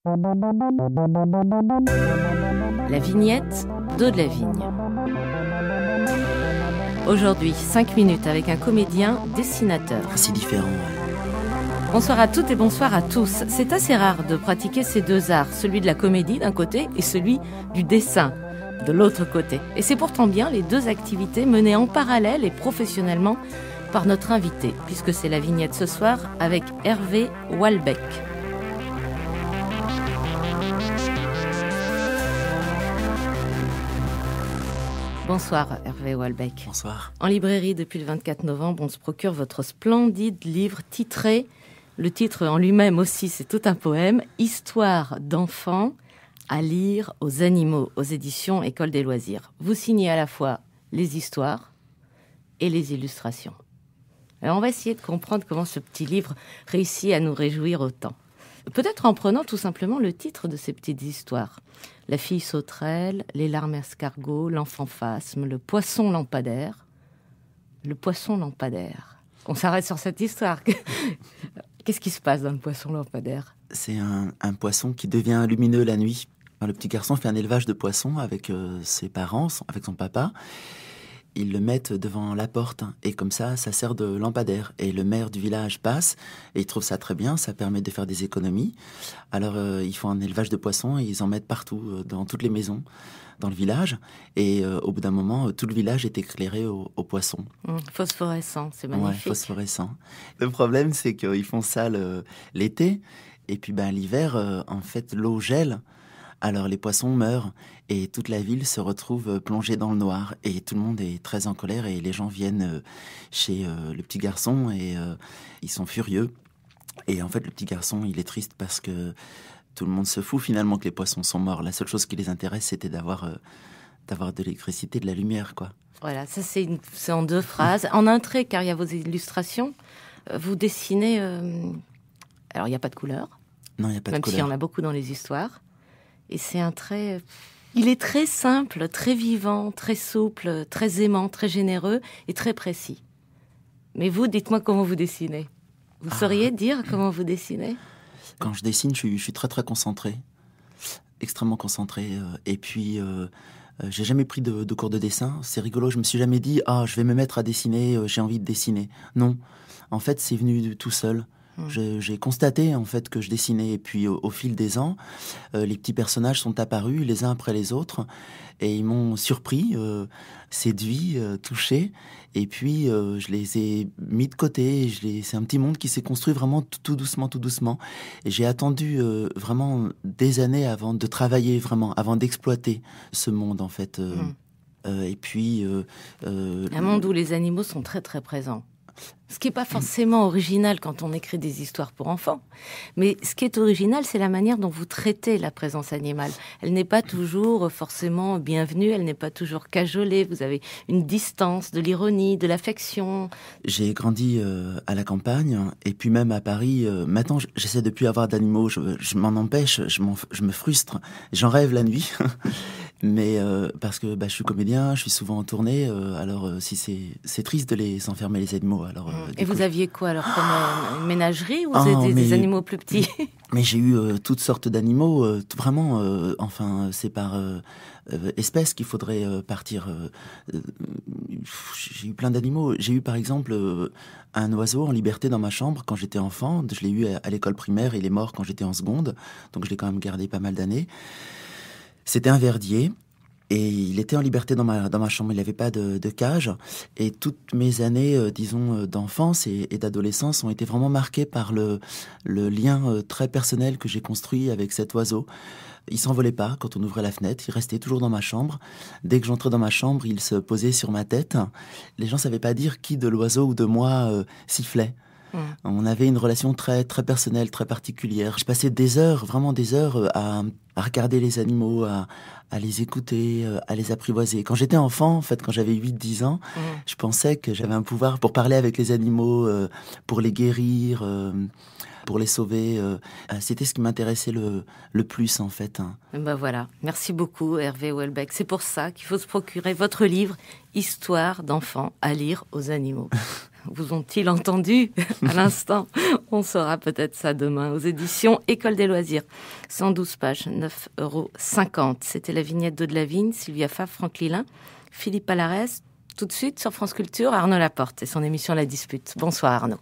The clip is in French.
La vignette d'Eau de la Vigne. Aujourd'hui, 5 minutes avec un comédien dessinateur. C'est différent. Bonsoir à toutes et bonsoir à tous. C'est assez rare de pratiquer ces deux arts, celui de la comédie d'un côté et celui du dessin de l'autre côté. Et c'est pourtant bien les deux activités menées en parallèle et professionnellement par notre invité, puisque c'est la vignette ce soir avec Hervé Walbeck. Bonsoir Hervé Walbeck. Bonsoir. En librairie depuis le 24 novembre, on se procure votre splendide livre titré, le titre en lui-même aussi c'est tout un poème, Histoire d'enfants à lire aux animaux, aux éditions École des loisirs. Vous signez à la fois les histoires et les illustrations. Alors on va essayer de comprendre comment ce petit livre réussit à nous réjouir autant. Peut-être en prenant tout simplement le titre de ces petites histoires. La fille sauterelle, les larmes escargots, l'enfant phasme, le poisson lampadaire. Le poisson lampadaire. On s'arrête sur cette histoire. Qu'est-ce qui se passe dans le poisson lampadaire ? C'est un poisson qui devient lumineux la nuit. Le petit garçon fait un élevage de poissons avec ses parents, avec son papa. Ils le mettent devant la porte et comme ça sert de lampadaire. Et le maire du village passe et il trouve ça très bien, ça permet de faire des économies. Alors ils font un élevage de poissons et ils en mettent partout, dans toutes les maisons, dans le village. Et au bout d'un moment, tout le village est éclairé aux poissons. Phosphorescent, c'est magnifique. Ouais, phosphorescent. Le problème, c'est qu'ils font ça l'été. Et puis l'hiver, en fait, l'eau gèle. Alors les poissons meurent et toute la ville se retrouve plongée dans le noir et tout le monde est très en colère et les gens viennent chez le petit garçon et ils sont furieux. Et en fait le petit garçon il est triste parce que tout le monde se fout finalement que les poissons sont morts. La seule chose qui les intéresse c'était d'avoir de l'électricité, de la lumière quoi. Voilà, ça c'est en deux phrases. En un trait car il y a vos illustrations, vous dessinez... Alors il n'y a pas de couleur. Non, il n'y a pas de couleur. Même s'il y en a beaucoup dans les histoires. Et c'est un trait... Il est très simple, très vivant, très souple, très aimant, très généreux et très précis. Mais vous, dites-moi comment vous dessinez. Vous sauriez dire comment vous dessinez ? Quand je dessine, je suis très très concentré. Extrêmement concentré. Et puis, j'ai jamais pris de cours de dessin. C'est rigolo, je me suis jamais dit « Ah, je vais me mettre à dessiner, j'ai envie de dessiner ». Non, en fait, c'est venu tout seul. J'ai constaté en fait que je dessinais et puis au fil des ans, les petits personnages sont apparus les uns après les autres et ils m'ont surpris, séduit, touché et puis je les ai mis de côté. C'est un petit monde qui s'est construit vraiment tout doucement et j'ai attendu vraiment des années avant de travailler vraiment, avant d'exploiter ce monde en fait. Et puis un monde où les animaux sont très très présents. Ce qui n'est pas forcément original quand on écrit des histoires pour enfants. Mais ce qui est original, c'est la manière dont vous traitez la présence animale. Elle n'est pas toujours forcément bienvenue, elle n'est pas toujours cajolée. Vous avez une distance, de l'ironie, de l'affection. J'ai grandi à la campagne et puis même à Paris. Maintenant, j'essaie de plus avoir d'animaux. Je m'en empêche, je me frustre. J'en rêve la nuit. Mais parce que je suis comédien, je suis souvent en tournée. Alors si c'est triste de les enfermer les animaux. Alors et vous aviez quoi alors comme une ménagerie ou des animaux plus petits? Mais j'ai eu toutes sortes d'animaux. Vraiment, enfin c'est par espèce qu'il faudrait partir. J'ai eu plein d'animaux. J'ai eu par exemple un oiseau en liberté dans ma chambre quand j'étais enfant. Je l'ai eu à l'école primaire. Il est mort quand j'étais en seconde. Donc je l'ai quand même gardé pas mal d'années. C'était un verdier et il était en liberté dans ma chambre. Il n'avait pas de cage. Et toutes mes années, d'enfance et d'adolescence ont été vraiment marquées par le lien très personnel que j'ai construit avec cet oiseau. Il s'envolait pas quand on ouvrait la fenêtre. Il restait toujours dans ma chambre. Dès que j'entrais dans ma chambre, il se posait sur ma tête. Les gens savaient pas dire qui de l'oiseau ou de moi sifflait. On avait une relation très, très personnelle, très particulière. Je passais des heures, vraiment des heures à regarder les animaux, à les écouter, à les apprivoiser. Quand j'étais enfant, en fait, quand j'avais 8-10 ans, je pensais que j'avais un pouvoir pour parler avec les animaux, pour les guérir, pour les sauver. C'était ce qui m'intéressait le plus, en fait. Voilà. Merci beaucoup, Hervé Walbeck. C'est pour ça qu'il faut se procurer votre livre « Histoire d'enfants à lire aux animaux ». Vous ont-ils entendu à l'instant? On saura peut-être ça demain aux éditions École des loisirs. 112 pages, 9,50 €. C'était la vignette d'Aude Lavigne, Sylvia Favre, Franck Lilin, Philippe Palarès. Tout de suite sur France Culture, Arnaud Laporte et son émission La Dispute. Bonsoir Arnaud.